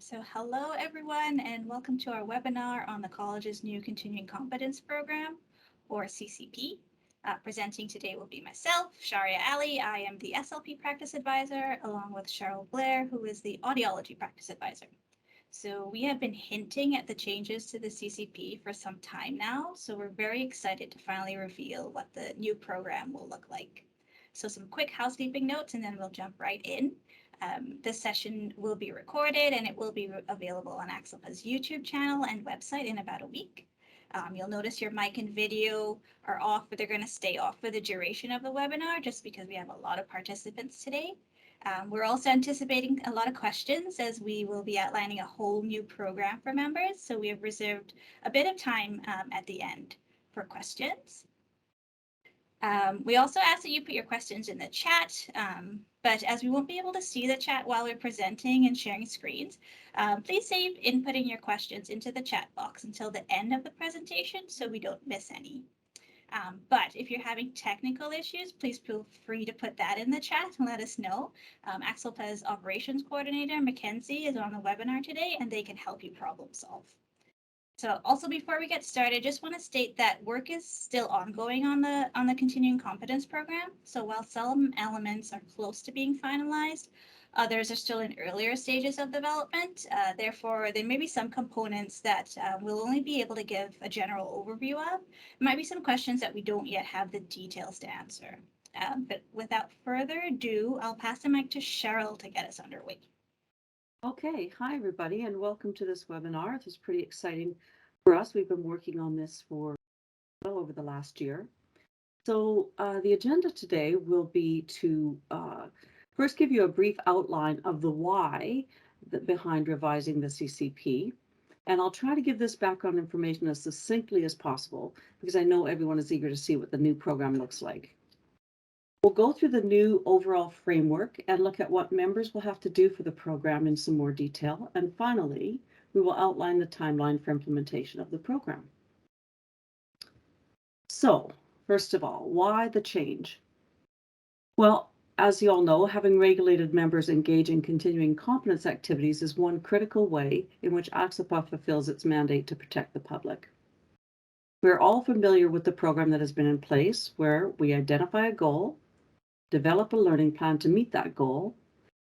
So hello everyone and welcome to our webinar on the college's new Continuing Competence Program, or CCP. Presenting today will be myself, Sharia Ali. I am the SLP Practice Advisor, along with Cheryl Blair, who is the Audiology Practice Advisor. So we have been hinting at the changes to the CCP for some time now, so we're very excited to finally reveal what the new program will look like. So some quick housekeeping notes and then we'll jump right in. This session will be recorded and it will be available on ACSLPA's YouTube channel and website in about a week. You'll notice your mic and video are off, but they're going to stay off for the duration of the webinar just because we have a lot of participants today. We're also anticipating a lot of questions as we will be outlining a whole new program for members. So we have reserved a bit of time at the end for questions. We also ask that you put your questions in the chat, but as we won't be able to see the chat while we're presenting and sharing screens, please save inputting your questions into the chat box until the end of the presentation so we don't miss any. But if you're having technical issues, please feel free to put that in the chat and let us know. ACSLPA's operations coordinator, Mackenzie, is on the webinar today and they can help you problem solve. So also before we get started, just want to state that work is still ongoing on the Continuing Competence Program. So while some elements are close to being finalized, others are still in earlier stages of development. Therefore, there may be some components that we'll only be able to give a general overview of. There might be some questions that we don't yet have the details to answer. But without further ado, I'll pass the mic to Cheryl to get us underway. Okay, hi everybody and welcome to this webinar. This is pretty exciting for us. We've been working on this for well over the last year. So the agenda today will be to first give you a brief outline of the why behind revising the CCP. And I'll try to give this background information as succinctly as possible because I know everyone is eager to see what the new program looks like. We'll go through the new overall framework and look at what members will have to do for the program in some more detail. And finally, we will outline the timeline for implementation of the program. So, first of all, why the change? Well, as you all know, having regulated members engage in continuing competence activities is one critical way in which ACSLPA fulfills its mandate to protect the public. We're all familiar with the program that has been in place, where we identify a goal, develop a learning plan to meet that goal,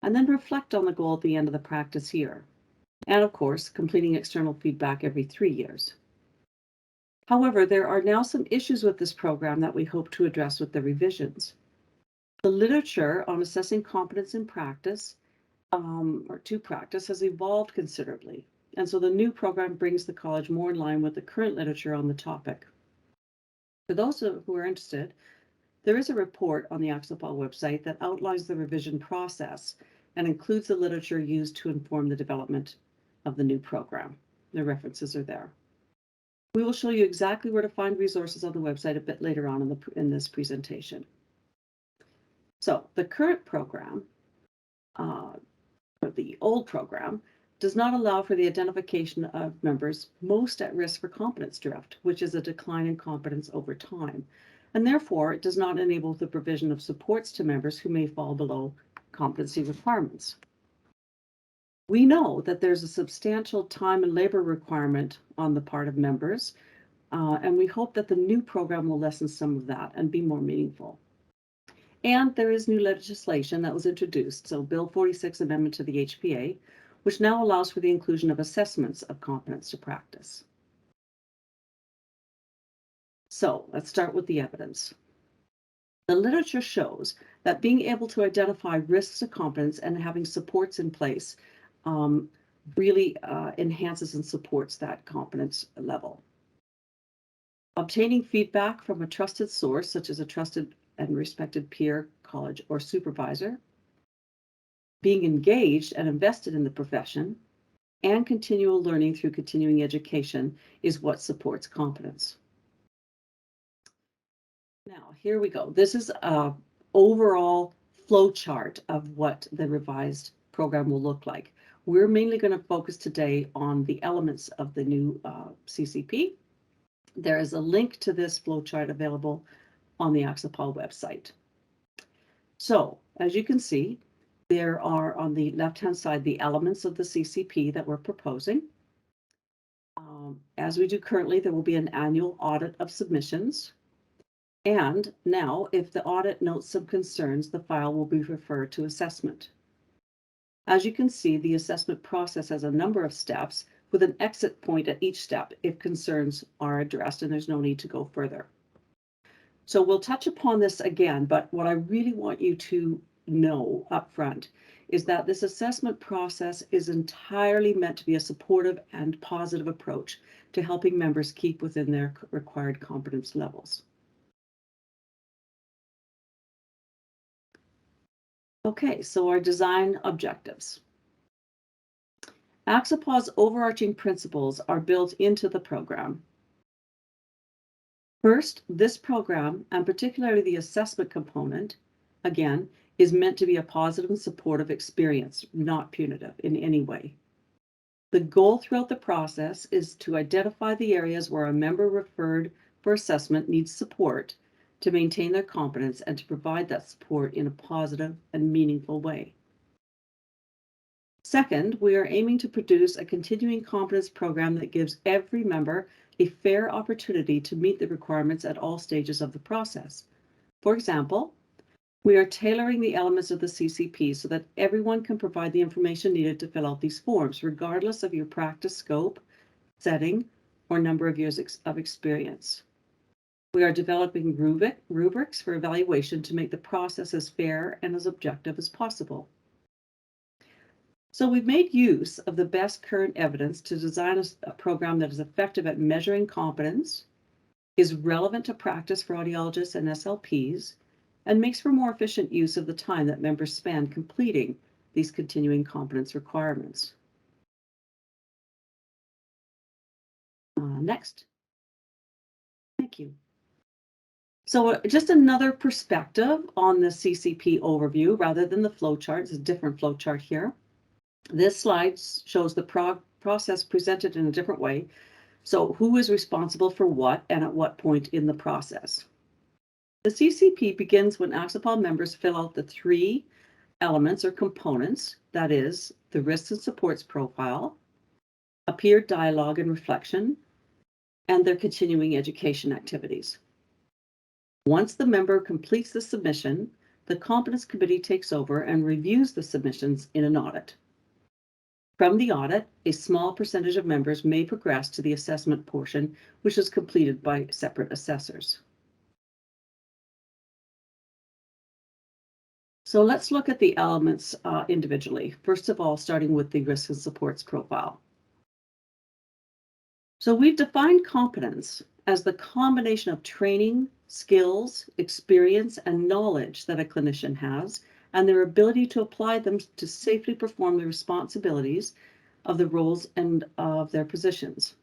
and then reflect on the goal at the end of the practice year. And of course, completing external feedback every 3 years. However, there are now some issues with this program that we hope to address with the revisions. The literature on assessing competence in practice, or to practice, has evolved considerably. And so the new program brings the college more in line with the current literature on the topic. For those who are interested, there is a report on the ACSLPA website that outlines the revision process and includes the literature used to inform the development of the new program. The references are there. We will show you exactly where to find resources on the website a bit later on in this presentation. So the current program, or the old program, does not allow for the identification of members most at risk for competence drift, which is a decline in competence over time. And therefore, it does not enable the provision of supports to members who may fall below competency requirements. We know that there's a substantial time and labor requirement on the part of members, and we hope that the new program will lessen some of that and be more meaningful. And there is new legislation that was introduced, so Bill 46 Amendment to the HPA, which now allows for the inclusion of assessments of competence to practice. So let's start with the evidence. The literature shows that being able to identify risks to competence and having supports in place really enhances and supports that competence level. Obtaining feedback from a trusted source, such as a trusted and respected peer, college, or supervisor, being engaged and invested in the profession, and continual learning through continuing education is what supports competence. Now, here we go. This is an overall flow chart of what the revised program will look like. We're mainly going to focus today on the elements of the new CCP. There is a link to this flow chart available on the ACSLPA website. So, as you can see, There are on the left-hand side the elements of the CCP that we're proposing. As we do currently, there will be an annual audit of submissions. And now, if the audit notes some concerns, the file will be referred to assessment. As you can see, the assessment process has a number of steps with an exit point at each step if concerns are addressed and there's no need to go further. So we'll touch upon this again, but what I really want you to know up front is that this assessment process is entirely meant to be a supportive and positive approach to helping members keep within their required competence levels. Okay, so our design objectives. ACSLPA's overarching principles are built into the program. First, this program, and particularly the assessment component, again, is meant to be a positive and supportive experience, not punitive in any way. The goal throughout the process is to identify the areas where a member referred for assessment needs support to maintain their competence and to provide that support in a positive and meaningful way. Second, we are aiming to produce a continuing competence program that gives every member a fair opportunity to meet the requirements at all stages of the process. For example, we are tailoring the elements of the CCP so that everyone can provide the information needed to fill out these forms, regardless of your practice scope, setting, or number of years of experience. We are developing rubrics for evaluation to make the process as fair and as objective as possible. So we've made use of the best current evidence to design a program that is effective at measuring competence, is relevant to practice for audiologists and SLPs, and makes for more efficient use of the time that members spend completing these continuing competence requirements. Next. Thank you. So just another perspective on the CCP overview rather than the flowchart. It's a different flowchart here. This slide shows the process presented in a different way. So who is responsible for what and at what point in the process? The CCP begins when ACSLPA members fill out the 3 elements or components, that is, the risks and supports profile, a peer dialogue and reflection, and their continuing education activities. Once the member completes the submission, the Competence Committee takes over and reviews the submissions in an audit. From the audit, a small percentage of members may progress to the assessment portion, which is completed by separate assessors. So let's look at the elements individually. First of all, starting with the risk and supports profile. So we've defined competence as the combination of training, skills, experience, and knowledge that a clinician has, and their ability to apply them to safely perform the responsibilities of the roles and of their positions.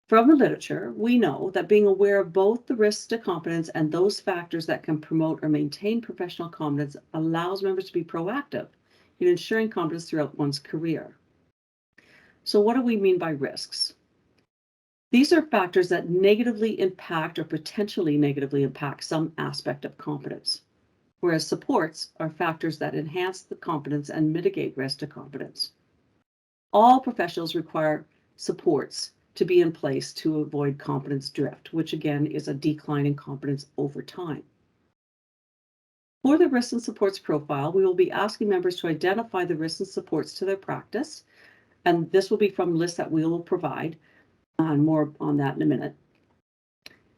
From the literature, we know that being aware of both the risks to competence and those factors that can promote or maintain professional competence allows members to be proactive in ensuring competence throughout one's career. So what do we mean by risks? These are factors that negatively impact or potentially negatively impact some aspect of competence, whereas supports are factors that enhance the competence and mitigate risk to competence. All professionals require supports to be in place to avoid competence drift, which again is a decline in competence over time. For the risks and supports profile, we will be asking members to identify the risks and supports to their practice, and this will be from lists that we will provide, and more on that in a minute.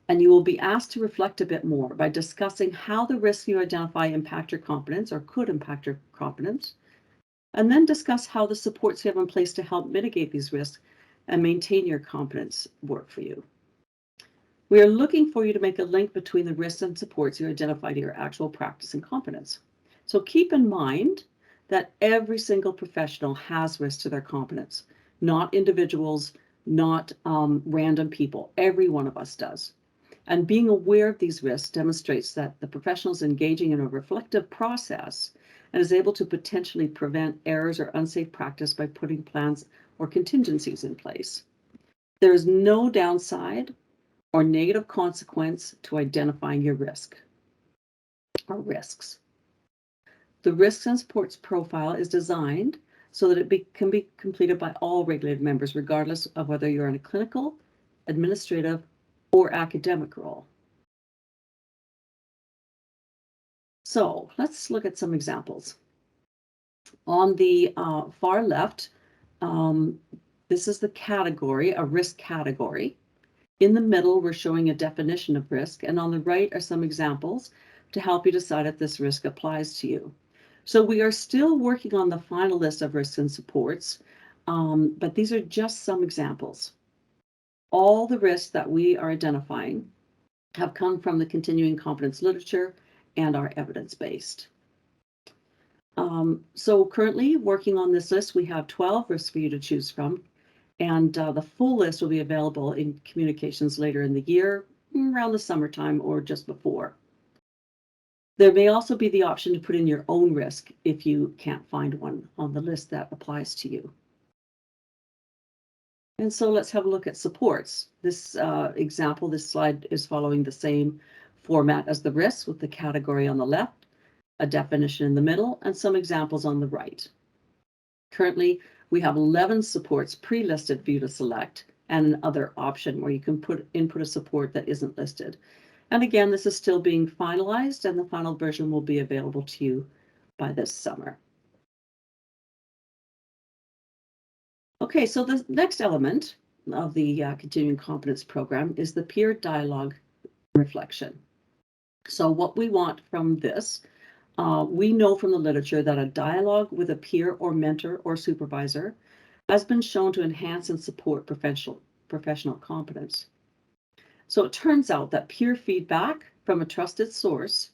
And you will be asked to reflect a bit more by discussing how the risks you identify impact your competence or could impact your competence, and then discuss how the supports you have in place to help mitigate these risks and maintain your competence work for you. We are looking for you to make a link between the risks and supports you identify to your actual practice and competence. So keep in mind that every single professional has risks to their competence, not individuals, not random people. Every one of us does. And being aware of these risks demonstrates that the professional is engaging in a reflective process and is able to potentially prevent errors or unsafe practice by putting plans or contingencies in place. There is no downside or negative consequence to identifying your risk or risks. The risks and supports profile is designed so that it can be completed by all regulated members, regardless of whether you're in a clinical, administrative, or academic role. So let's look at some examples. On the far left, this is the category, a risk category. In the middle, we're showing a definition of risk, and on the right are some examples to help you decide if this risk applies to you. So we are still working on the final list of risks and supports, but these are just some examples. All the risks that we are identifying have come from the continuing competence literature and are evidence-based. So currently working on this list, we have 12 risks for you to choose from, and the full list will be available in communications later in the year, around the summertime or just before. There may also be the option to put in your own risk if you can't find one on the list that applies to you. And so let's have a look at supports. This example, this slide is following the same format as the risks, with the category on the left, a definition in the middle, and some examples on the right. Currently, we have 11 supports pre-listed for you to select, and an other option where you can input a support that isn't listed. And again, this is still being finalized, and the final version will be available to you by this summer. Okay, so the next element of the continuing competence program is the peer dialogue reflection. So what we want from this, we know from the literature that a dialogue with a peer or mentor or supervisor has been shown to enhance and support professional competence. So it turns out that peer feedback from a trusted source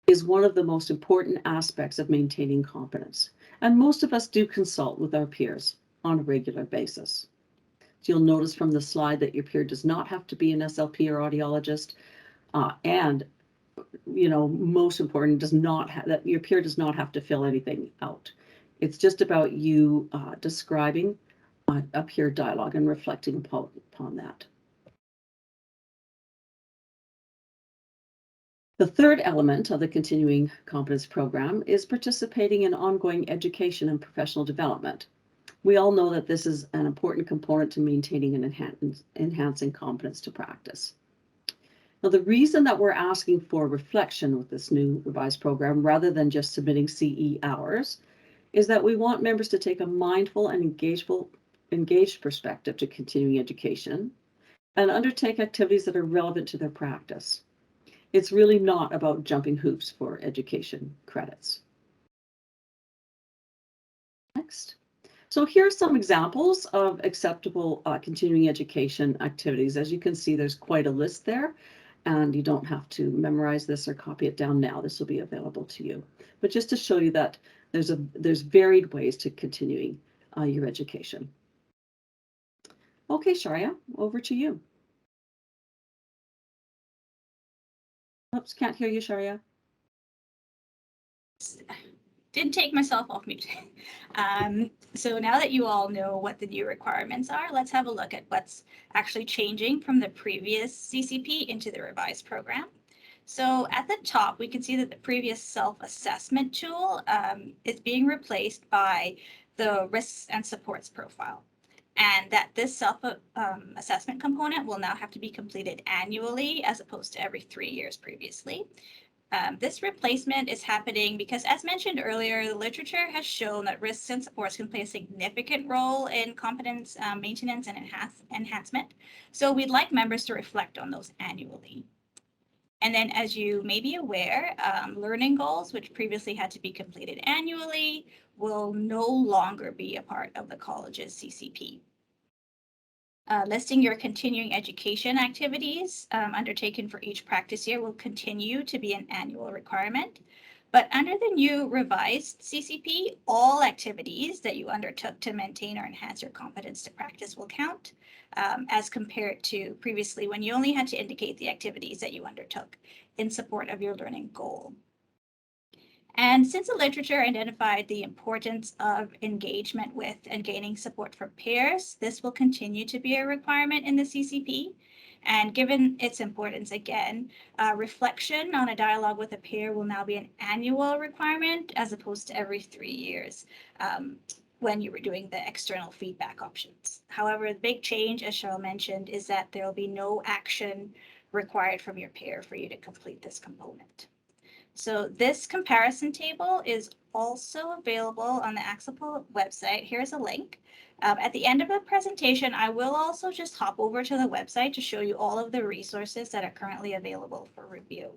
is one of the most important aspects of maintaining competence. And most of us do consult with our peers on a regular basis. So you'll notice from the slide that your peer does not have to be an SLP or audiologist, and most important, that your peer does not have to fill anything out. It's just about you describing a peer dialogue and reflecting upon that. The third element of the continuing competence program is participating in ongoing education and professional development. We all know that this is an important component to maintaining and enhancing competence to practice. Now, the reason that we're asking for reflection with this new revised program, rather than just submitting CE hours, is that we want members to take a mindful and engaged perspective to continuing education and undertake activities that are relevant to their practice. It's really not about jumping hoops for education credits. Next. So here are some examples of acceptable continuing education activities. As you can see, there's quite a list there, and you don't have to memorize this or copy it down now. This will be available to you. But just to show you that there's varied ways to continuing your education. Okay, Sharia, over to you. Oops, can't hear you, Sharia. Didn't take myself off mute. So now that you all know what the new requirements are, let's have a look at what's actually changing from the previous CCP into the revised program. So at the top, we can see that the previous self-assessment tool is being replaced by the risks and supports profile, and that this self-assessment component will now have to be completed annually as opposed to every 3 years previously. This replacement is happening because, as mentioned earlier, the literature has shown that risks and supports can play a significant role in competence maintenance and enhancement. So we'd like members to reflect on those annually. And then, as you may be aware, learning goals, which previously had to be completed annually, will no longer be a part of the college's CCP. Listing your continuing education activities undertaken for each practice year will continue to be an annual requirement. But under the new revised CCP, all activities that you undertook to maintain or enhance your competence to practice will count, as compared to previously when you only had to indicate the activities that you undertook in support of your learning goal. And since the literature identified the importance of engagement with and gaining support from peers, this will continue to be a requirement in the CCP. And given its importance, again, reflection on a dialogue with a peer will now be an annual requirement as opposed to every 3 years when you were doing the external feedback options. However, the big change, as Cheryl mentioned, is that there will be no action required from your peer for you to complete this component. So this comparison table is also available on the ACSLPA website. Here's a link. At the end of the presentation, I will also just hop over to the website to show you all of the resources that are currently available for review.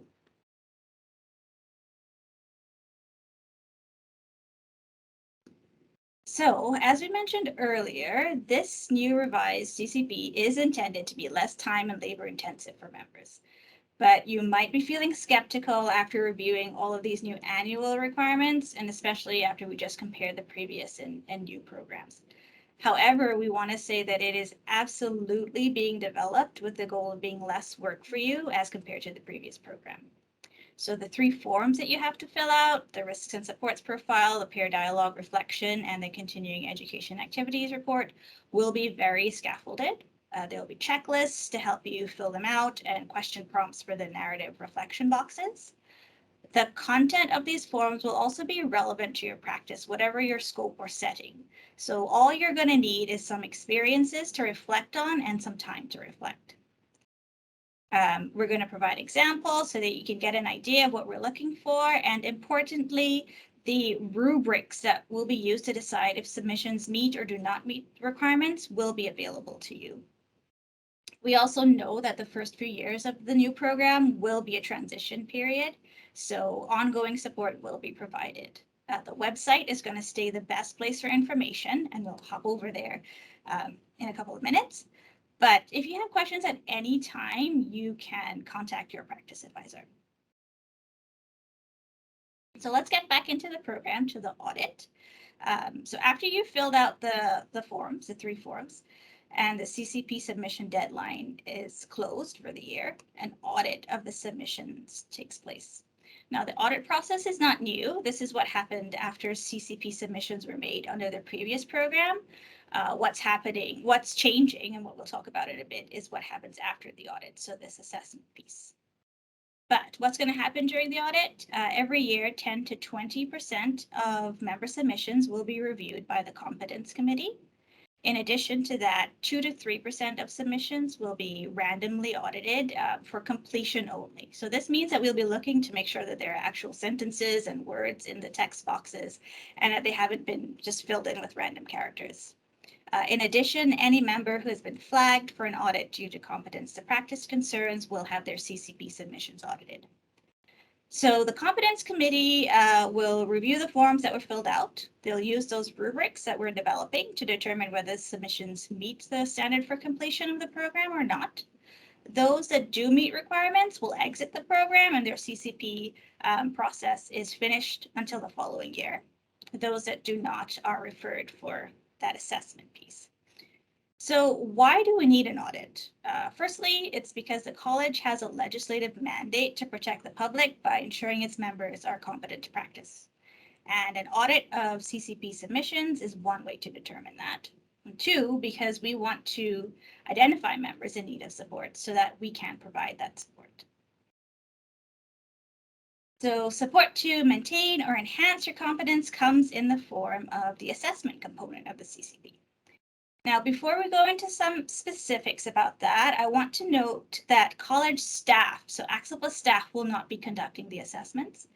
So, as we mentioned earlier, this new revised CCP is intended to be less time and labor intensive for members. But you might be feeling skeptical after reviewing all of these new annual requirements, and especially after we just compared the previous and new programs. However, we want to say that it is absolutely being developed with the goal of being less work for you as compared to the previous program. So the 3 forms that you have to fill out, the risks and supports profile, the peer dialogue reflection, and the continuing education activities report will be very scaffolded. There will be checklists to help you fill them out and question prompts for the narrative reflection boxes. The content of these forms will also be relevant to your practice, whatever your scope or setting. So all you're going to need is some experiences to reflect on and some time to reflect. We're going to provide examples so that you can get an idea of what we're looking for, and importantly, the rubrics that will be used to decide if submissions meet or do not meet requirements will be available to you. We also know that the first few years of the new program will be a transition period, so ongoing support will be provided. The website is going to stay the best place for information, and we'll hop over there in a couple of minutes. But if you have questions at any time, you can contact your practice advisor. So let's get back into the program to the audit. So after you've filled out the forms, the 3 forms, and the CCP submission deadline is closed for the year, an audit of the submissions takes place. Now, the audit process is not new. This is what happened after CCP submissions were made under the previous program. What's happening, what's changing, and what we'll talk about in a bit is what happens after the audit, so this assessment piece. But what's going to happen during the audit? Every year, 10 to 20% of member submissions will be reviewed by the Competence Committee. In addition to that, 2 to 3% of submissions will be randomly audited for completion only. So this means that we'll be looking to make sure that there are actual sentences and words in the text boxes and that they haven't been just filled in with random characters. In addition, any member who has been flagged for an audit due to competence to practice concerns will have their CCP submissions audited. So the Competence Committee will review the forms that were filled out. They'll use those rubrics that we're developing to determine whether submissions meet the standard for completion of the program or not. Those that do meet requirements will exit the program and their CCP process is finished until the following year. Those that do not are referred for that assessment piece. So why do we need an audit? Firstly, it's because the college has a legislative mandate to protect the public by ensuring its members are competent to practice. And an audit of CCP submissions is one way to determine that. And 2, because we want to identify members in need of support so that we can provide that support. So support to maintain or enhance your competence comes in the form of the assessment component of the CCP. Now, before we go into some specifics about that, I want to note that college staff, so ACSLPA staff, will not be conducting the assessments.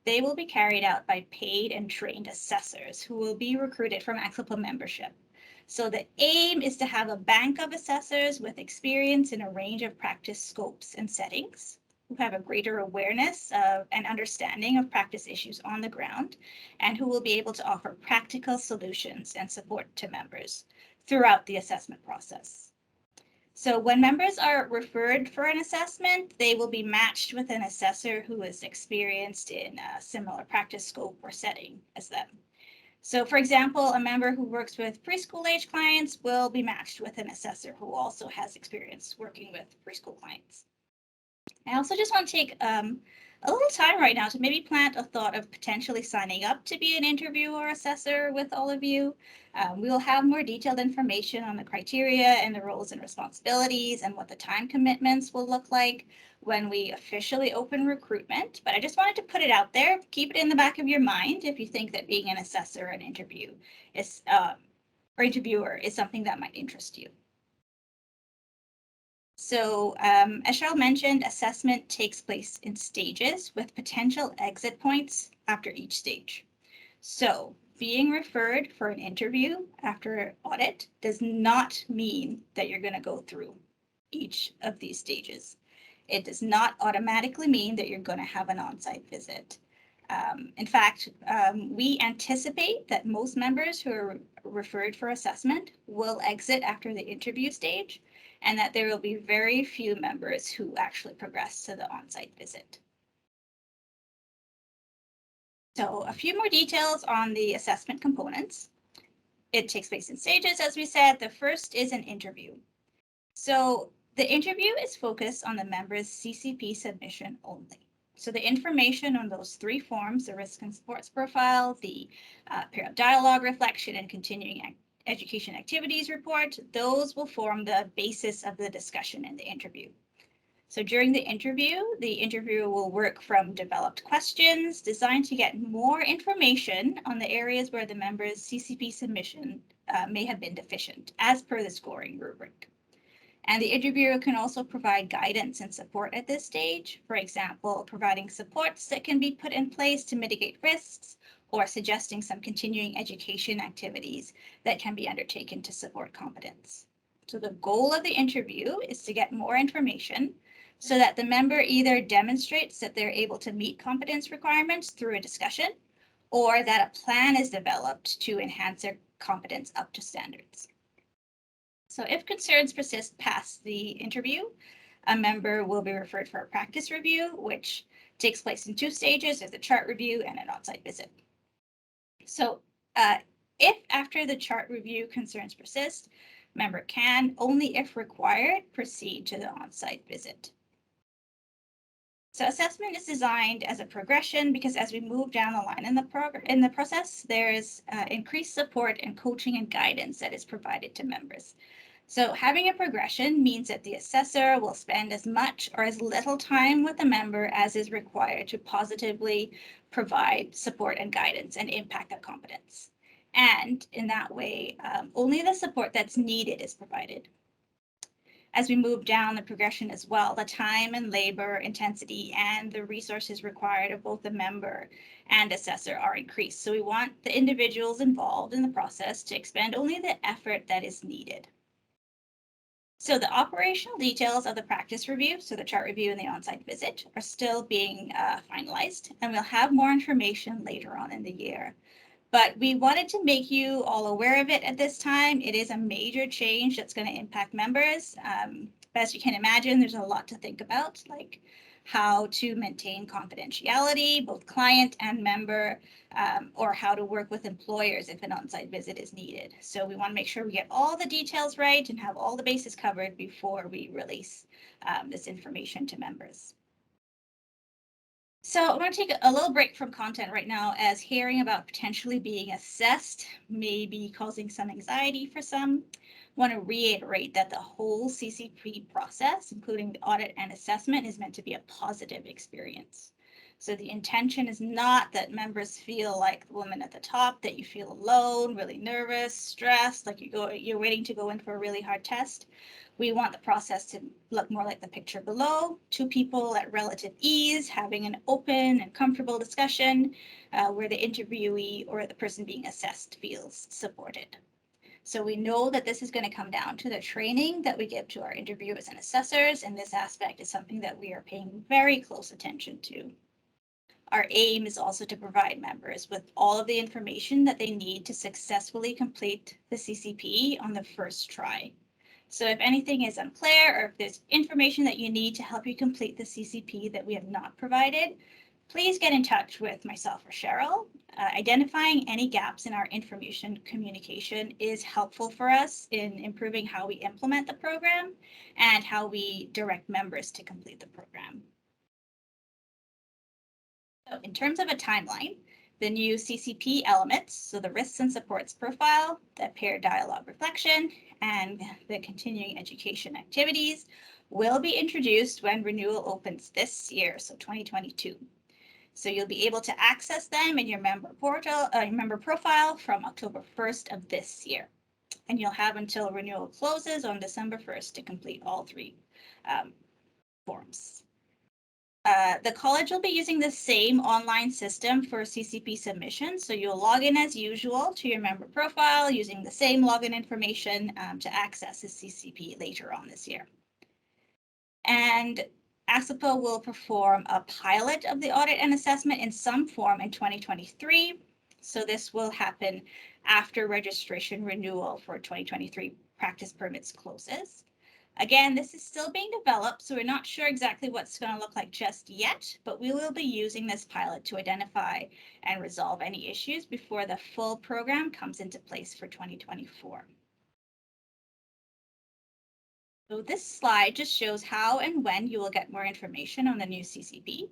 They will be carried out by paid and trained assessors who will be recruited from ACSLPA membership. So the aim is to have a bank of assessors with experience in a range of practice scopes and settings, who have a greater awareness of and understanding of practice issues on the ground, and who will be able to offer practical solutions and support to members throughout the assessment process. So when members are referred for an assessment, they will be matched with an assessor who is experienced in a similar practice scope or setting as them. So for example, a member who works with preschool age clients will be matched with an assessor who also has experience working with preschool clients. I also just want to take a little time right now to maybe plant a thought of potentially signing up to be an interviewer or assessor with all of you. We will have more detailed information on the criteria and the roles and responsibilities and what the time commitments will look like when we officially open recruitment. But I just wanted to put it out there. Keep it in the back of your mind if you think that being an assessor or an interviewer is something that might interest you. So as Cheryl mentioned, assessment takes place in stages with potential exit points after each stage. So being referred for an interview after audit does not mean that you're going to go through each of these stages. It does not automatically mean that you're going to have an on-site visit. In fact, we anticipate that most members who are referred for assessment will exit after the interview stage, and that there will be very few members who actually progress to the on-site visit. So a few more details on the assessment components. It takes place in stages, as we said. The first is an interview. So the interview is focused on the member's CCP submission only. So the information on those three forms, the risk and supports profile, the pair of dialogue reflection, and continuing education activities report, those will form the basis of the discussion in the interview. So during the interviewer will work from developed questions designed to get more information on the areas where the member's CCP submission may have been deficient, as per the scoring rubric. And the interviewer can also provide guidance and support at this stage. For example, providing supports that can be put in place to mitigate risks, or suggesting some continuing education activities that can be undertaken to support competence. So the goal of the interview is to get more information so that the member either demonstrates that they're able to meet competence requirements through a discussion, or that a plan is developed to enhance their competence up to standards. So if concerns persist past the interview, a member will be referred for a practice review, which takes place in two stages. There's a chart review and an on-site visit. So if after the chart review concerns persist, member can, only if required, proceed to the on-site visit. So assessment is designed as a progression because as we move down the line in the process, there's increased support and coaching and guidance that is provided to members. So having a progression means that the assessor will spend as much or as little time with the member as is required to positively provide support and guidance and impact their competence. And in that way, only the support that's needed is provided. As we move down the progression as well, the time and labor intensity and the resources required of both the member and assessor are increased. So we want the individuals involved in the process to expend only the effort that is needed. So the operational details of the practice review, so the chart review and the on-site visit, are still being finalized, and we'll have more information later on in the year. But we wanted to make you all aware of it at this time. It is a major change that's going to impact members. But as you can imagine, there's a lot to think about, like how to maintain confidentiality, both client and member, or how to work with employers if an on-site visit is needed. So we want to make sure we get all the details right and have all the bases covered before we release this information to members. So I'm going to take a little break from content right now, as hearing about potentially being assessed may be causing some anxiety for some. I want to reiterate that the whole CCP process, including the audit and assessment, is meant to be a positive experience. So the intention is not that members feel like the woman at the top, that you feel alone, really nervous, stressed, like you're waiting to go in for a really hard test. We want the process to look more like the picture below, two people at relative ease, having an open and comfortable discussion where the interviewee or the person being assessed feels supported. So we know that this is going to come down to the training that we give to our interviewers and assessors, and this aspect is something that we are paying very close attention to. Our aim is also to provide members with all of the information that they need to successfully complete the CCP on the first try. So if anything is unclear, or if there's information that you need to help you complete the CCP that we have not provided, please get in touch with myself or Cheryl. Identifying any gaps in our information communication is helpful for us in improving how we implement the program and how we direct members to complete the program. So in terms of a timeline, the new CCP elements, so the risks and supports profile, the peer dialogue reflection, and the continuing education activities will be introduced when renewal opens this year, so 2022. So you'll be able to access them in your member portal, member profile from October 1st of this year. And you'll have until renewal closes on December 1st to complete all three forms. The college will be using the same online system for CCP submissions. So you'll log in as usual to your member profile using the same login information to access the CCP later on this year. And ACSLPA will perform a pilot of the audit and assessment in some form in 2023. So this will happen after registration renewal for 2023 practice permits closes. Again, this is still being developed, so we're not sure exactly what's going to look like just yet, but we will be using this pilot to identify and resolve any issues before the full program comes into place for 2024. So this slide just shows how and when you will get more information on the new CCP.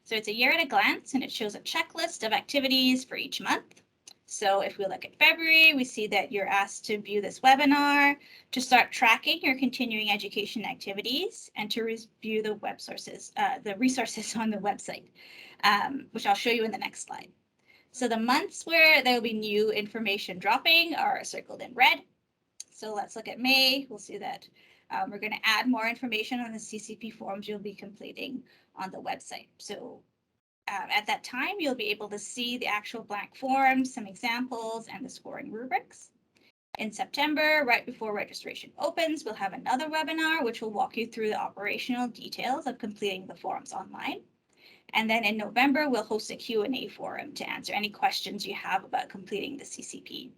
So it's a year at a glance, and it shows a checklist of activities for each month. So if we look at February, we see that you're asked to view this webinar, to start tracking your continuing education activities, and to review the web sources, the resources on the website, which I'll show you in the next slide. So the months where there will be new information dropping are circled in red. So let's look at May. We'll see that we're going to add more information on the CCP forms you'll be completing on the website. So at that time, you'll be able to see the actual blank forms, some examples, and the scoring rubrics. In September, right before registration opens, we'll have another webinar, which will walk you through the operational details of completing the forms online. And then in November, we'll host a Q&A forum to answer any questions you have about completing the CCP.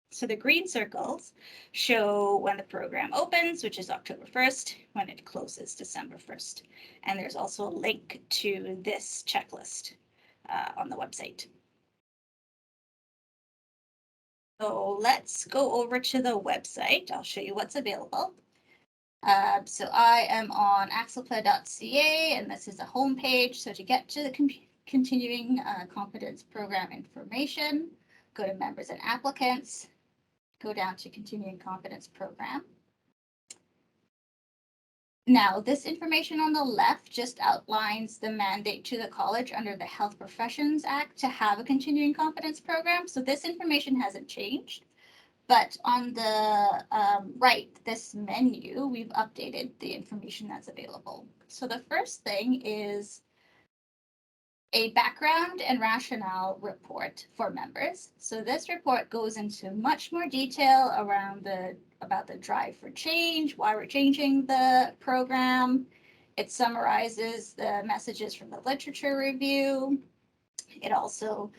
So the green circles show when the program opens, which is October 1st, when it closes December 1st. And there's also a link to this checklist on the website. So let's go over to the website. I'll show you what's available. So I am on ACSLPA.ca, and this is a home page. So to get to the continuing competence program information, go to members and applicants, go down to continuing competence program. Now, this information on the left just outlines the mandate to the college under the Health Professions Act to have a continuing competence program. So this information hasn't changed. But on the right, this menu, we've updated the information that's available. So the first thing is a background and rationale report for members. So this report goes into much more detail around about the drive for change, why we're changing the program. It summarizes the messages from the literature review. It also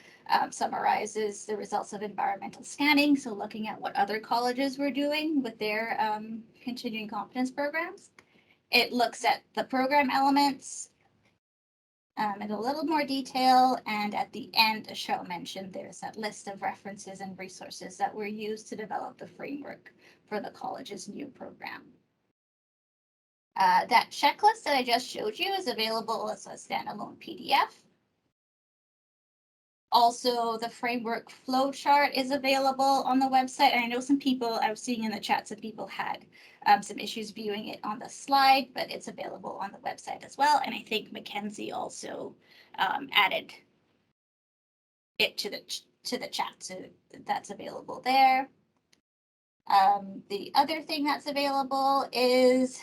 summarizes the results of environmental scanning, so looking at what other colleges were doing with their continuing competence programs. It looks at the program elements in a little more detail, and at the end, as Cheryl mentioned, there's that list of references and resources that were used to develop the framework for the college's new program. That checklist that I just showed you is available as a standalone PDF. Also, the framework flowchart is available on the website. And I know some people, I was seeing in the chat, some people had some issues viewing it on the slide, but it's available on the website as well. And I think Mackenzie also added it to the chat, so that's available there. The other thing that's available is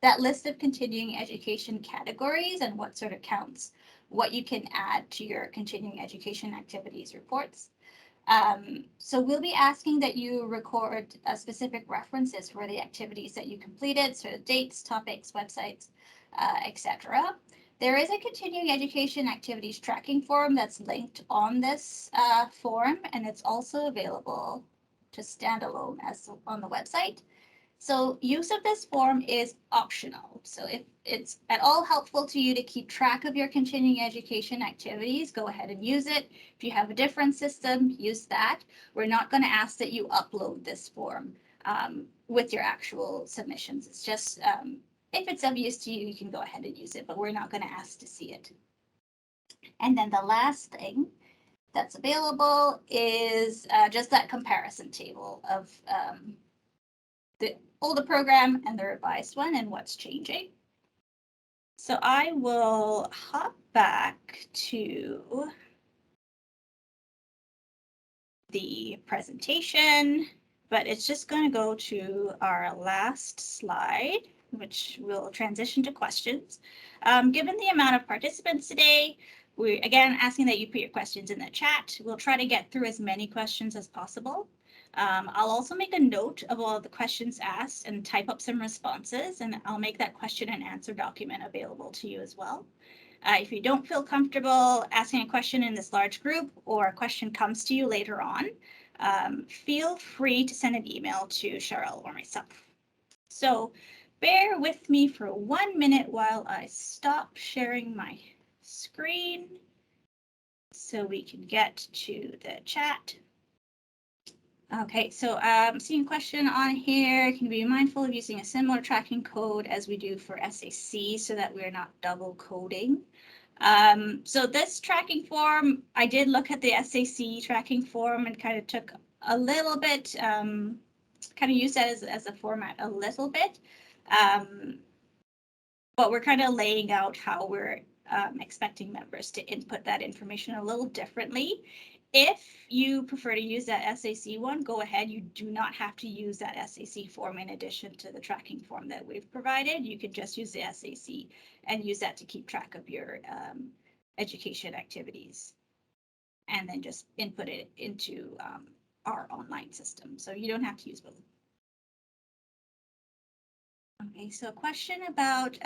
that list of continuing education categories and what sort of counts, what you can add to your continuing education activities reports. So we'll be asking that you record specific references for the activities that you completed, so dates, topics, websites, etc. There is a continuing education activities tracking form that's linked on this form, and it's also available just standalone as on the website. So use of this form is optional. So if it's at all helpful to you to keep track of your continuing education activities, go ahead and use it. If you have a different system, use that. We're not going to ask that you upload this form with your actual submissions. It's just if it's of use to you, you can go ahead and use it, but we're not going to ask to see it. And then the last thing that's available is just that comparison table of the older program and the revised one and what's changing. So I will hop back to the presentation, but it's just going to go to our last slide, which will transition to questions. Given the amount of participants today, we're again asking that you put your questions in the chat. We'll try to get through as many questions as possible. I'll also make a note of all the questions asked and type up some responses, and I'll make that question and answer document available to you as well. If you don't feel comfortable asking a question in this large group or a question comes to you later on, feel free to send an email to Cheryl or myself. So bear with me for 1 minute while I stop sharing my screen so we can get to the chat. Okay, so seeing a question on here, can you be mindful of using a similar tracking code as we do for SAC so that we're not double coding? So this tracking form, I did look at the SAC tracking form and kind of took a little bit, kind of used that as a format a little bit. But we're kind of laying out how we're expecting members to input that information a little differently. If you prefer to use that SAC one, go ahead. You do not have to use that SAC form in addition to the tracking form that we've provided. You could just use the SAC and use that to keep track of your education activities and then just input it into our online system. So you don't have to use both. Okay, so a question about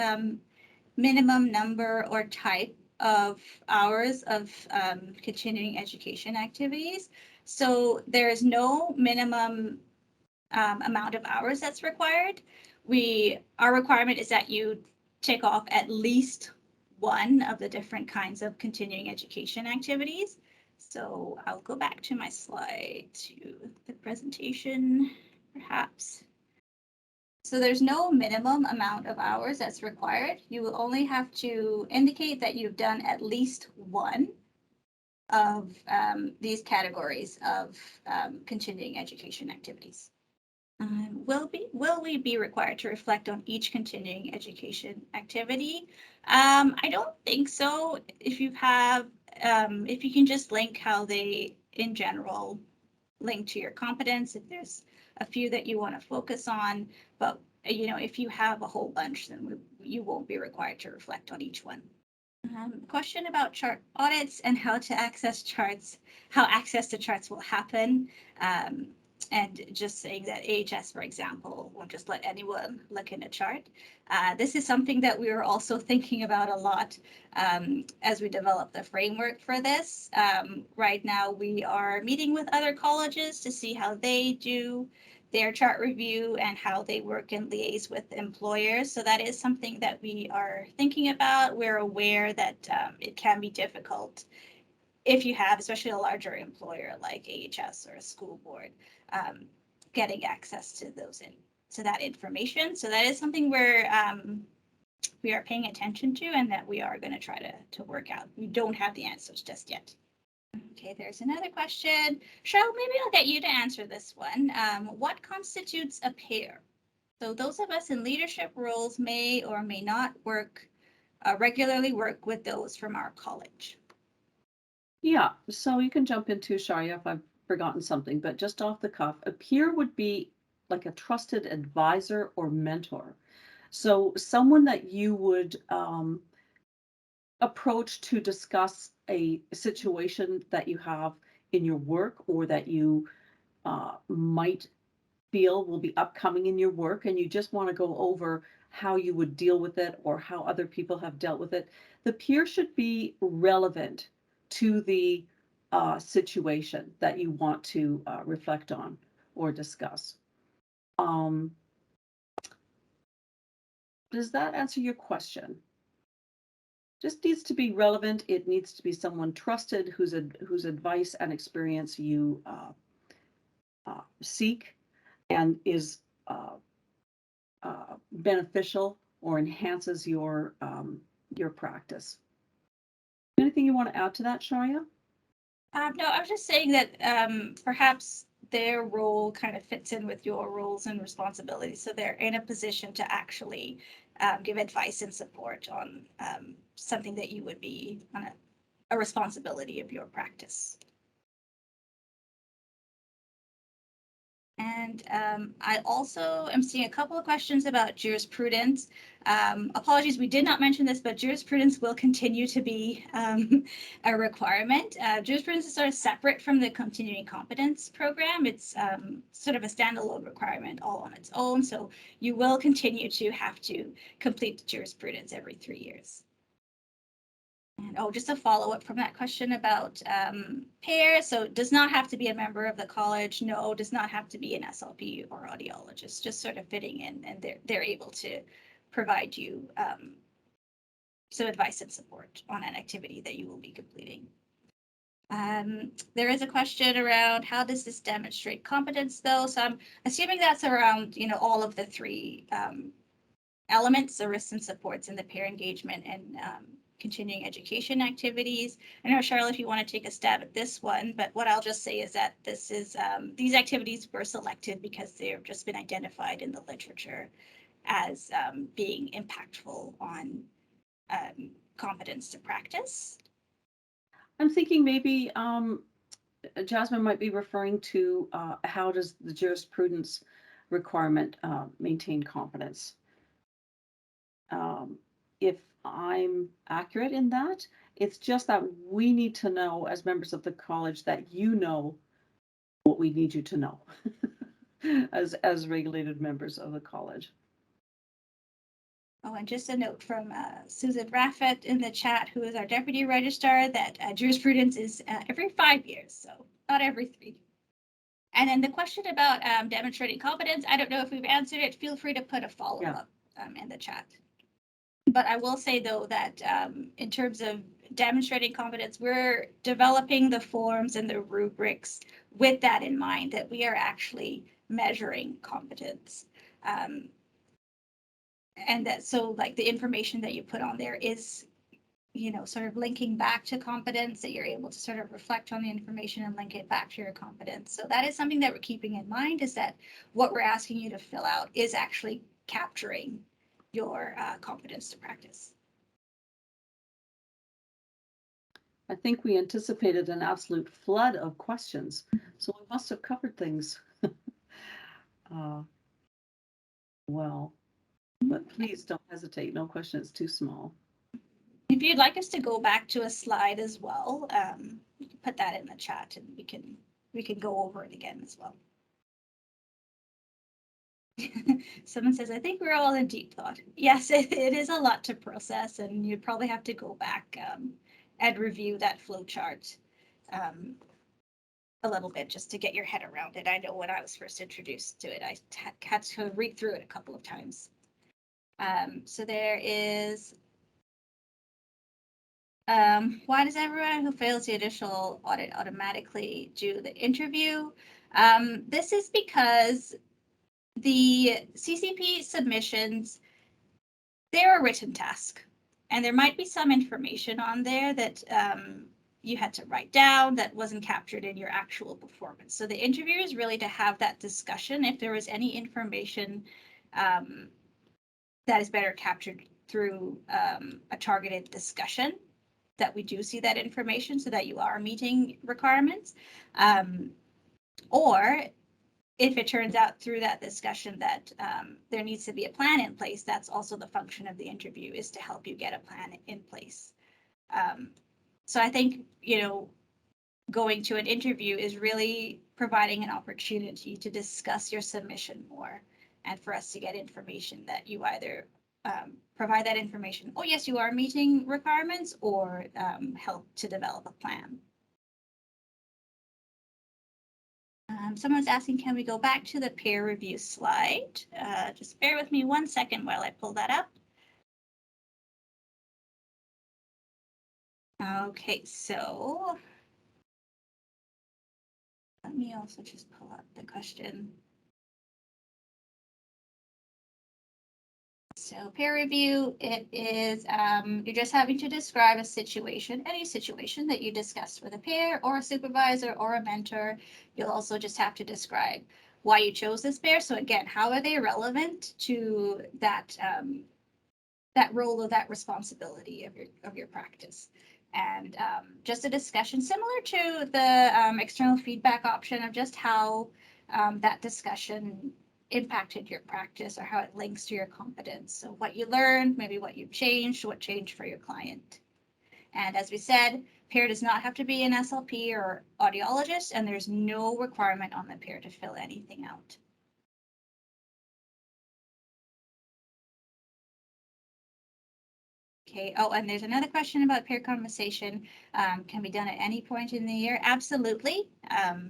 minimum number or type of hours of continuing education activities. So there is no minimum amount of hours that's required. Our requirement is that you take off at least one of the different kinds of continuing education activities. So I'll go back to my slide to the presentation, perhaps. So there's no minimum amount of hours that's required. You will only have to indicate that you've done at least one of these categories of continuing education activities. Will we be required to reflect on each continuing education activity? I don't think so. If you can just link how they, in general, link to your competence, if there's a few that you want to focus on, but if you have a whole bunch, then you won't be required to reflect on each one. Question about chart audits and how to access charts, how access to charts will happen. And just saying that AHS, for example, won't just let anyone look in a chart. This is something that we were also thinking about a lot as we develop the framework for this. Right now, we are meeting with other colleges to see how they do their chart review and how they work and liaise with employers. So that is something that we are thinking about. We're aware that it can be difficult if you have, especially a larger employer like AHS or a school board, getting access to that information. So that is something we are paying attention to and that we are going to try to work out. We don't have the answers just yet. Okay, there's another question. Cheryl, maybe I'll get you to answer this one. What constitutes a pair? So those of us in leadership roles may or may not regularly work with those from our college. Yeah, so you can jump into Sharia if I've forgotten something, but just off the cuff, a peer would be like a trusted advisor or mentor. So someone that you would approach to discuss a situation that you have in your work or that you might feel will be upcoming in your work, and you just want to go over how you would deal with it or how other people have dealt with it. The peer should be relevant to the situation that you want to reflect on or discuss. Does that answer your question? Just needs to be relevant. It needs to be someone trusted whose advice and experience you seek and is beneficial or enhances your practice. Anything you want to add to that, Sharia? No, I was just saying that perhaps their role kind of fits in with your roles and responsibilities. So they're in a position to actually give advice and support on something that you would be on a responsibility of your practice. And I also am seeing a couple of questions about jurisprudence. Apologies, we did not mention this, but jurisprudence will continue to be a requirement. Jurisprudence is sort of separate from the continuing competence program. It's sort of a standalone requirement all on its own. So you will continue to have to complete jurisprudence every 3 years. And just a follow-up from that question about pairs. So it does not have to be a member of the college. No, does not have to be an SLP or audiologist, just sort of fitting in, and they're able to provide you some advice and support on an activity that you will be completing. There is a question around how does this demonstrate competence though? So I'm assuming that's around, all of the three elements, the risks and supports and the peer engagement and continuing education activities. I know, Cheryl, if you want to take a stab at this one, but what I'll just say is that this is these activities were selected because they've just been identified in the literature as being impactful on competence to practice. I'm thinking maybe Jasmine might be referring to how does the jurisprudence requirement maintain competence. If I'm accurate in that, it's just that we need to know as members of the college that you know what we need you to know as regulated members of the college. Oh, and just a note from Susan Raffett in the chat, who is our deputy registrar, that jurisprudence is every 5 years, so not every 3. And then the question about demonstrating competence, I don't know if we've answered it. Feel free to put a follow-up in the chat. But I will say, though, that in terms of demonstrating competence, we're developing the forms and the rubrics with that in mind, that we are actually measuring competence. And that so like the information that you put on there is, sort of linking back to competence, that you're able to sort of reflect on the information and link it back to your competence. So that is something that we're keeping in mind, is that what we're asking you to fill out is actually capturing your competence to practice. I think we anticipated an absolute flood of questions, so we must have covered things well. But please don't hesitate. No question is too small. If you'd like us to go back to a slide as well, you can put that in the chat and we can go over it again as well. Someone says, I think we're all in deep thought. Yes, it is a lot to process, and you'd probably have to go back and review that flow chart a little bit just to get your head around it. I know when I was first introduced to it, I had to read through it a couple of times. So there is, why does everyone who fails the initial audit automatically do the interview? This is because the CCP submissions, they're a written task, and there might be some information on there that you had to write down that wasn't captured in your actual performance. So the interview is really to have that discussion. If there was any information that is better captured through a targeted discussion, that we do see that information so that you are meeting requirements. Or if it turns out through that discussion that there needs to be a plan in place, that's also the function of the interview, is to help you get a plan in place. So I think, going to an interview is really providing an opportunity to discuss your submission more, and for us to get information that you either provide that information, oh yes, you are meeting requirements, or help to develop a plan. Someone's asking, can we go back to the peer review slide? Just bear with me 1 second while I pull that up. Okay, so let me also just pull up the question. So peer review, it is, you're just having to describe a situation, any situation that you discussed with a peer or a supervisor or a mentor. You'll also just have to describe why you chose this peer. So again, how are they relevant to that, that role or that responsibility of your practice? And just a discussion similar to the external feedback option of just how that discussion impacted your practice or how it links to your competence. So what you learned, maybe what you changed, what changed for your client. And as we said, peer does not have to be an SLP or audiologist, and there's no requirement on the peer to fill anything out. Okay. Oh, and there's another question about peer conversation. Can be done at any point in the year? Absolutely.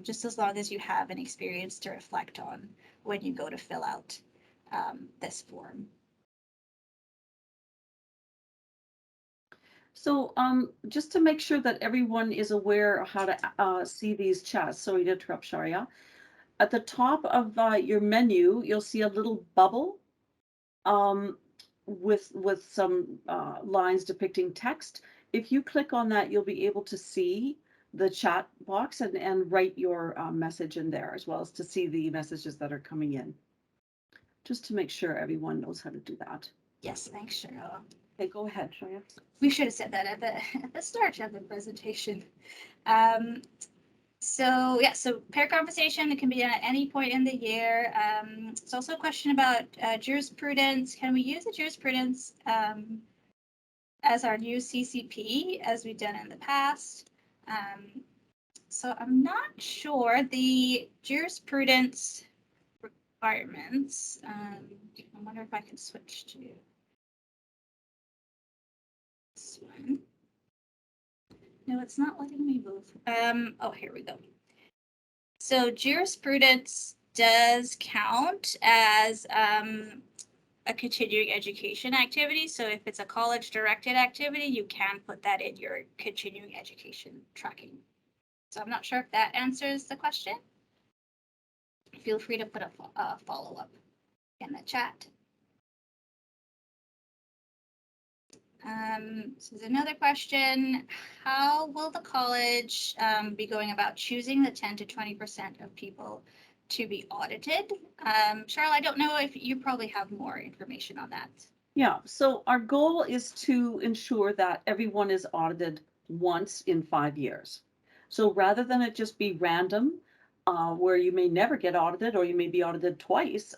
Just as long as you have an experience to reflect on when you go to fill out this form. So just to make sure that everyone is aware of how to see these chats, sorry to interrupt, Sharia. At the top of your menu, you'll see a little bubble um, with some lines depicting text. If you click on that, you'll be able to see the chat box and write your message in there, as well as to see the messages that are coming in. Just to make sure everyone knows how to do that. Yes, thanks, Cheryl. Okay, go ahead, Sharia. We should have said that at the start of the presentation. So peer conversation, it can be done at any point in the year. It's also a question about jurisprudence. Can we use the jurisprudence as our new CCP as we've done in the past? So I'm not sure the jurisprudence requirements. I wonder if I can switch to this one. No, it's not letting me move. Oh, here we go. So jurisprudence does count as a continuing education activity. So if it's a college directed activity, you can put that in your continuing education tracking. So I'm not sure if that answers the question. Feel free to put a follow-up in the chat. So there's another question. How will the college be going about choosing the 10 to 20% of people to be audited? Cheryl, I don't know if you probably have more information on that. Yeah, so our goal is to ensure that everyone is audited once in 5 years. So rather than it just be random, where you may never get audited or you may be audited twice,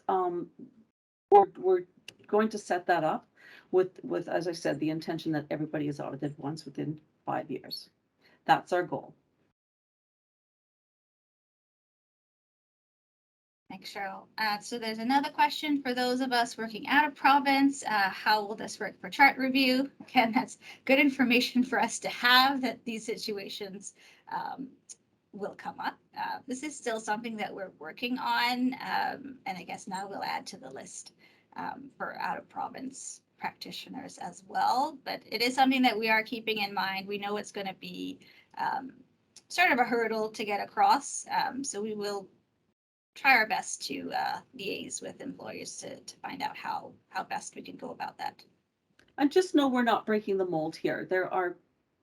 we're going to set that up with, as I said, the intention that everybody is audited once within 5 years. That's our goal. Thanks, Cheryl. So there's another question for those of us working out of province. How will this work for chart review? Again, that's good information for us to have that these situations will come up. This is still something that we're working on, and I guess now we'll add to the list for out of province practitioners as well. But it is something that we are keeping in mind. We know it's going to be sort of a hurdle to get across, so we will try our best to liaise with employers to find out how best we can go about that. And just know we're not breaking the mold here. There are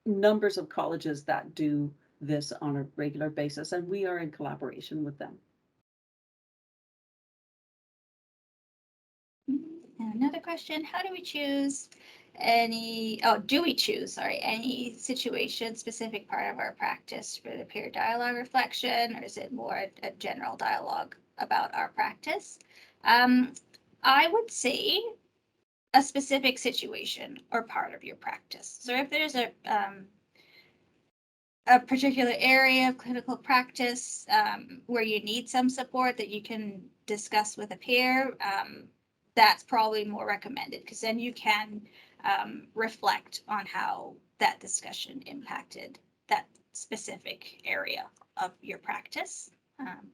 numbers of colleges that do this on a regular basis, and we are in collaboration with them. And another question, how do we choose do we choose, any situation specific part of our practice for the peer dialogue reflection, or is it more a general dialogue about our practice? I would say a specific situation or part of your practice. So if there's a particular area of clinical practice where you need some support that you can discuss with a peer, that's probably more recommended because then you can reflect on how that discussion impacted that specific area of your practice.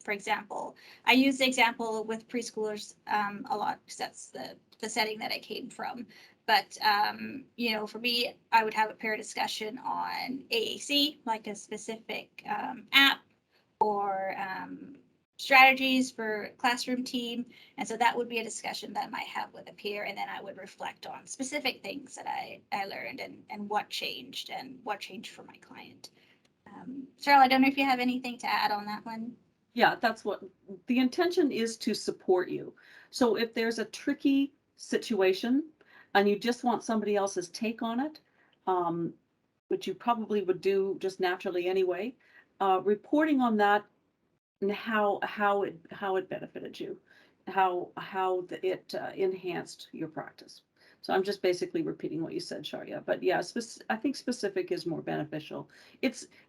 For example, I use the example with preschoolers a lot because that's the setting that I came from. But, for me, I would have a peer discussion on AAC, like a specific app or strategies for classroom team. And so that would be a discussion that I might have with a peer, and then I would reflect on specific things that I learned and what changed for my client. Cheryl, I don't know if you have anything to add on that one. Yeah, that's what the intention is, to support you. So if there's a tricky situation and you just want somebody else's take on it, which you probably would do just naturally anyway, reporting on that and how it benefited you, it enhanced your practice. So I'm just basically repeating what you said, Sharia. But yeah, I think specific is more beneficial.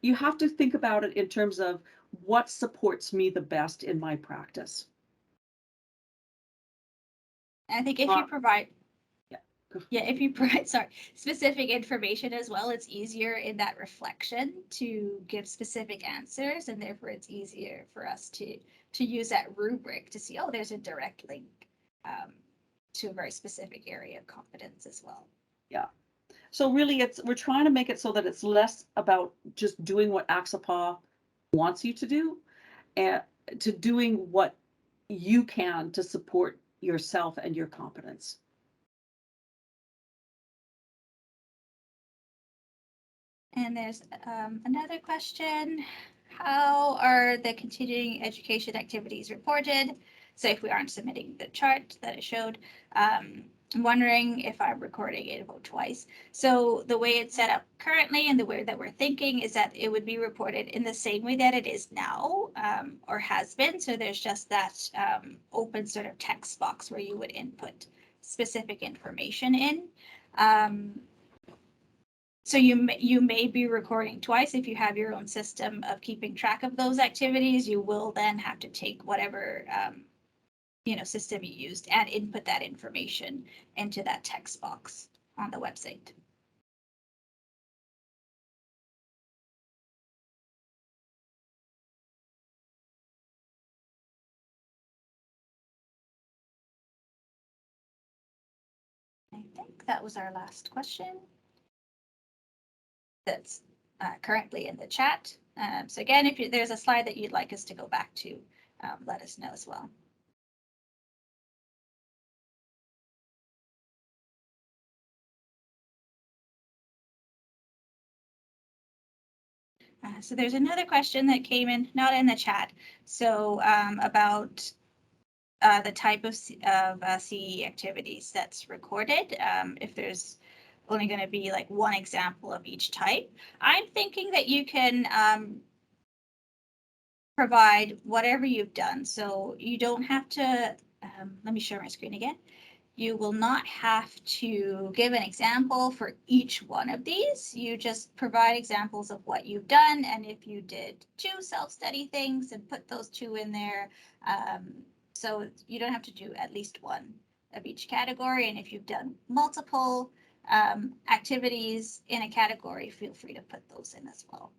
You have to think about it in terms of what supports me the best in my practice. And I think if you provide Yeah. if you provide specific information as well, it's easier in that reflection to give specific answers, and therefore it's easier for us to use that rubric to see, oh, there's a direct link to a very specific area of competence as well. Yeah. So really we're trying to make it so that it's less about just doing what ACSLPA wants you to do, and to doing what you can to support yourself and your competence. And there's another question. How are the continuing education activities reported? So if we aren't submitting the chart that it showed, I'm wondering if I'm recording it about twice. So the way it's set up currently and the way that we're thinking is that it would be reported in the same way that it is now, or has been. So there's just that open sort of text box where you would input specific information in. So you may be recording twice. If you have your own system of keeping track of those activities, you will then have to take whatever system you used and input that information into that text box on the website. I think that was our last question. That's currently in the chat. So again, if there's a slide that you'd like us to go back to, let us know as well. So there's another question that came in, not in the chat. So about the type of CE activities that's recorded. If there's only going to be like one example of each type, I'm thinking that you can provide whatever you've done. So you don't have to, let me share my screen again. You will not have to give an example for each one of these. You just provide examples of what you've done. And if you did 2 self-study things and put those 2 in there, so you don't have to do at least one of each category. And if you've done multiple activities in a category, feel free to put those in as well.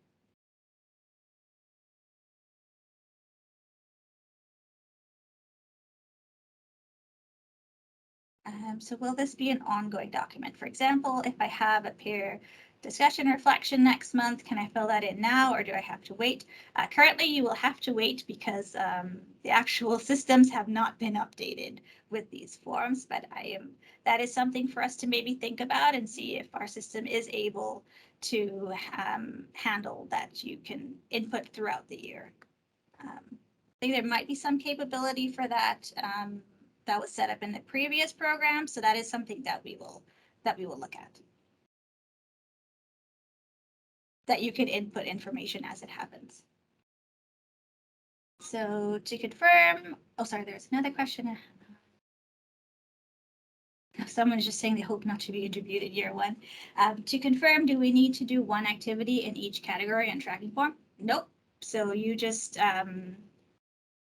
So will this be an ongoing document? For example, if I have a peer discussion reflection next month, can I fill that in now or do I have to wait? Currently, you will have to wait because the actual systems have not been updated with these forms, but that is something for us to maybe think about and see if our system is able to handle that you can input throughout the year. I think there might be some capability for that. That was set up in the previous program. So that is something that we will look at. That you can input information as it happens. So to confirm, oh, sorry, there's another question. Someone's just saying they hope not to be interviewed in year 1. To confirm, do we need to do one activity in each category and tracking form? Nope. So you just,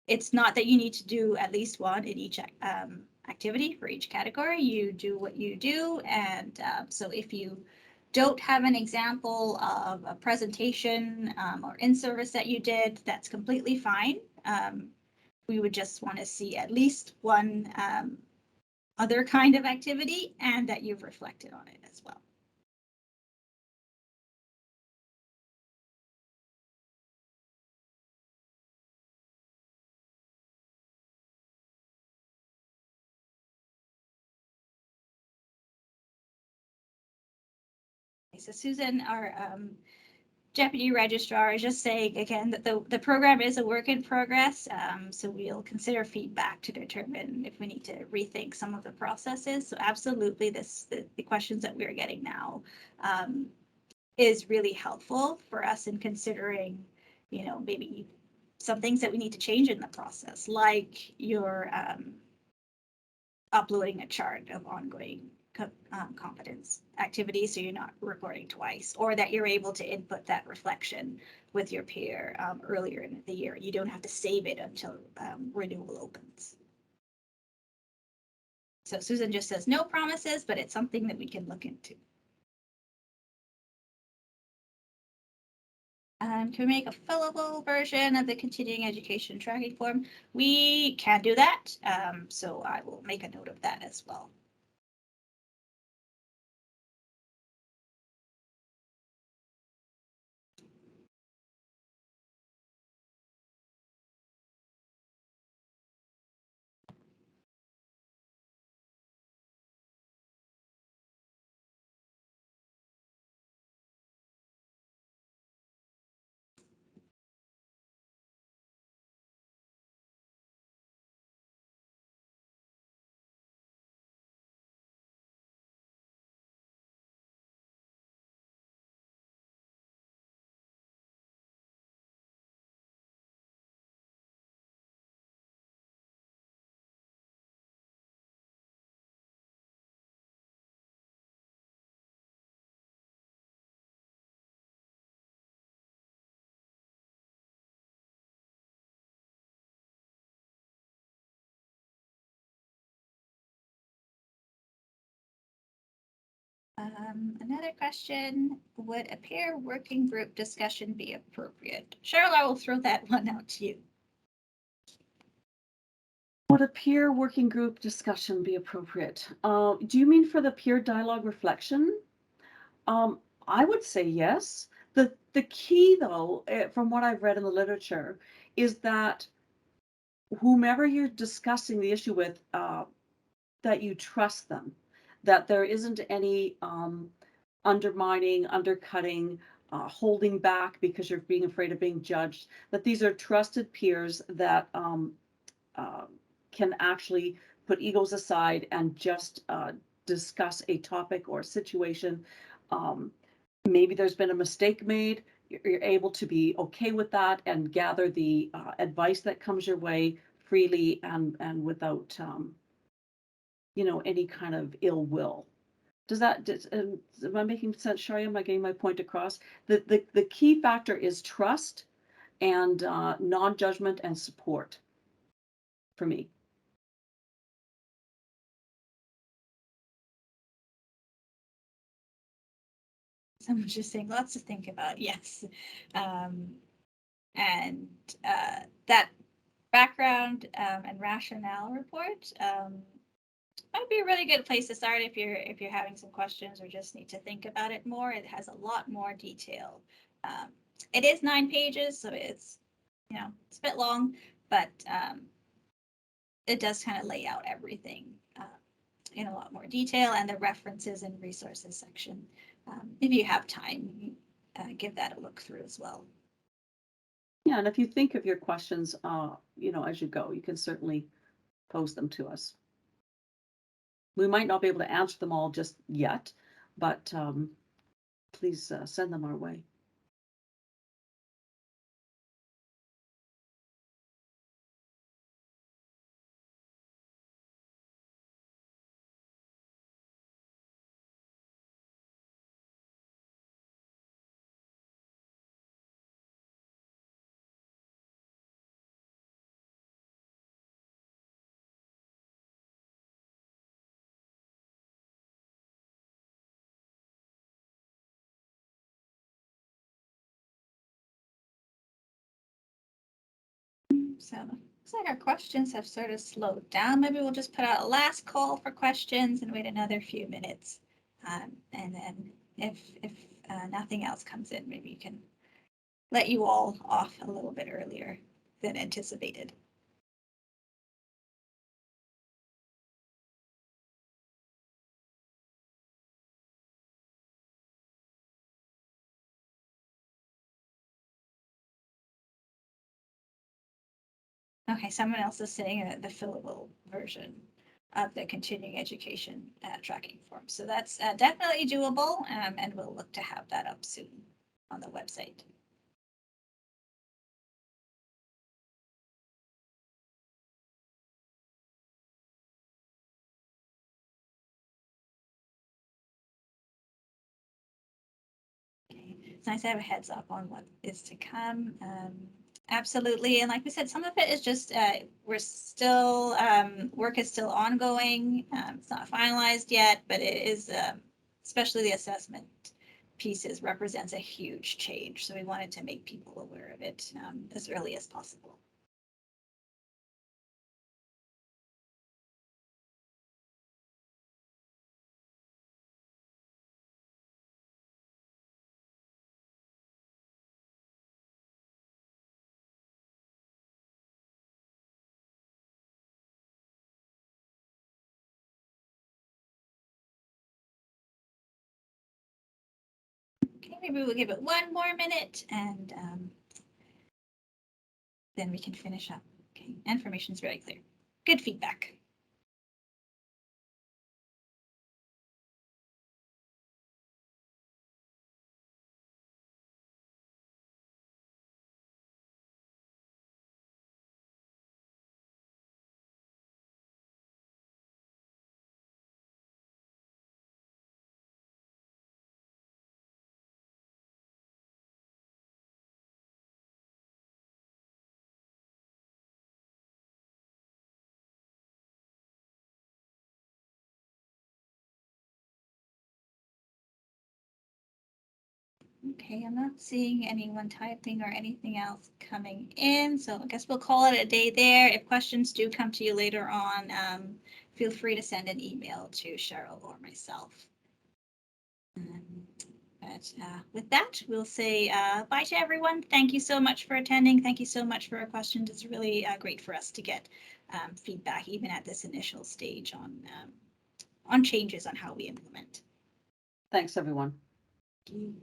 it's not that you need to do at least one in each activity for each category. You do what you do. And so if you don't have an example of a presentation or in-service that you did, that's completely fine. We would just want to see at least one other kind of activity and that you've reflected on it as well. So Susan, our Deputy Registrar, is just saying again that the program is a work in progress. So we'll consider feedback to determine if we need to rethink some of the processes. So absolutely, the questions that we're getting now is really helpful for us in considering, maybe some things that we need to change in the process, like your uploading a chart of ongoing competence activities, so you're not reporting twice, or that you're able to input that reflection with your peer earlier in the year. You don't have to save it until renewal opens. So Susan just says no promises, but it's something that we can look into. Can we make a fillable version of the continuing education tracking form? We can do that, so I will make a note of that as well. Another question, would a peer working group discussion be appropriate? Cheryl, I will throw that one out to you. Would a peer working group discussion be appropriate? Do you mean for the peer dialogue reflection? I would say yes. The key, though, from what I've read in the literature, is that whomever you're discussing the issue with, that you trust them, that there isn't any undermining, undercutting, holding back because you're being afraid of being judged, that these are trusted peers that can actually put egos aside and just discuss a topic or a situation. Maybe there's been a mistake made. You're able to be okay with that and gather the advice that comes your way freely and without any kind of ill will. Am I making sense, Sharia? Am I getting my point across? The key factor is trust and non-judgment and support for me. Someone's just saying lots to think about. Yes. And that background and rationale report might be a really good place to start if you're having some questions or just need to think about it more. It has a lot more detail. It is 9 pages, so it's it's a bit long, but it does kind of lay out everything in a lot more detail, and the references and resources section. If you have time, give that a look through as well. Yeah, and if you think of your questions, as you go, you can certainly pose them to us. We might not be able to answer them all just yet, but please send them our way. So looks like our questions have sort of slowed down. Maybe we'll just put out a last call for questions and wait another few minutes. And then if nothing else comes in, maybe you can let you all off a little bit earlier than anticipated. Okay, someone else is saying the fillable version of the continuing education tracking form. So that's definitely doable, and we'll look to have that up soon on the website. Okay, it's nice to have a heads up on what is to come. Absolutely, and like we said, some of it is just we're still work is still ongoing. It's not finalized yet, but it is especially the assessment pieces represents a huge change. So we wanted to make people aware of it as early as possible. Okay, maybe we'll give it one more minute and then we can finish up. Okay, information is very clear. Good feedback. Okay, I'm not seeing anyone typing or anything else coming in, so I guess we'll call it a day there. If questions do come to you later on, feel free to send an email to Cheryl or myself. But with that, we'll say bye to everyone. Thank you so much for attending. Thank you so much for your questions. It's really great for us to get feedback, even at this initial stage on changes on how we implement. Thanks, everyone. Thank you.